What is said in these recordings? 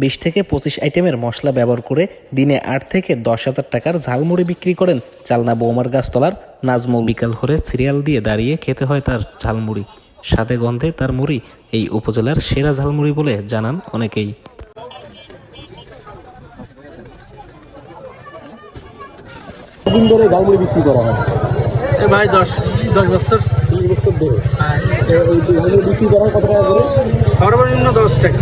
20 থেকে 25 আইটেমের মশলা ব্যবহার করে দিনে 8 থেকে 10,000 টাকার ঝালমুড়ি বিক্রি করেন চালনা বৌমার গাছতলার নাজমুল। বিকাল হলে সিরিয়াল দিয়ে দাঁড়িয়ে খেতে হয় তার ঝালমুড়ি। স্বাদে গন্ধে তার মুড়ি এই উপজেলার সেরা ঝালমুড়ি বলে জানান অনেকেই। দিন ধরে ঝালমুড়ি বিক্রি করা হয় ভাই 10 বছর। 10 বছর ধরে এই ঝালমুড়ি বিক্রি করা হয় কত টাকা করে? সর্বনিম্ন 10 টাকা।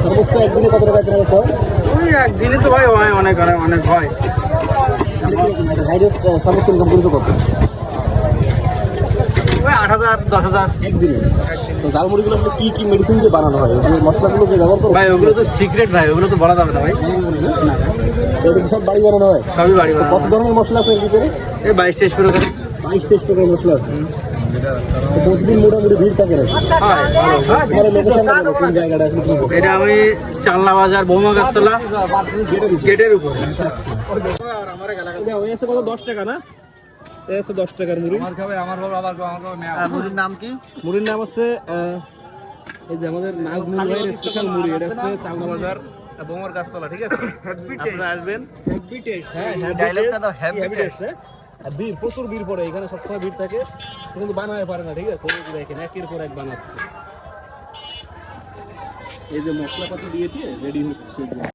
সর্বোচ্চ একদিনে কত টাকা কেনা গেছে? ওই একদিনে তো ভাই হয় অনেক অনেক হয়। হাইয়েস্ট সর্বোচ্চ ইনকাম করেছে কত? ওই 8,000 10,000 একদিনে। তো ঝালমুড়িগুলো আসলে কি কি মেডিসিন দিয়ে বানানো হয়? ওই মশলাগুলো যে ব্যবহার করো ভাই ওগুলো তো সিক্রেট ভাই, ওগুলো তো বলা যাবে না ভাই। এগুলো সব বাড়ি বানানো হয়? সবই বাড়ি তো কত ধরনের মশলা আছে এর ভিতরে? এই 22-23 করে 22-23 প্রকার মশলা আছে। তো প্রতিদিন মোটামুটি ভিড় থাকে নাকি? হয় ভালো। তোমার লোকেশনটা বলো, কোন জায়গাটা আসলে কি? এটা আমি চালনা বাজার বৌমা গাছতলা গেটের উপর। ওই আছে কত? 10 টাকা না? এই আছে 10 টাকার মুড়ি। মুড়ির নাম কি? মুড়ির নাম হচ্ছে এই যে আমাদের নাজমুল ভাইয়ের স্পেশাল মুড়ি। এটা হচ্ছে চালনা বাজার বৌমার গাছতলা, ঠিক আছে? আপনারা আসবেন। Happy taste. হ্যাঁ, ডায়লগটা দাও, হ্যাপি টেস্ট। আর ভিড়, প্রচুর ভিড় পড়ে এখানে, সবসময় ভিড় থাকে, কিন্তু বানাতে পারে না, ঠিক আছে? এই যে দেখেন একের পর এক বানাচ্ছে। এই যে মশলাপাতি দিয়েছে রেডি হচ্ছে যে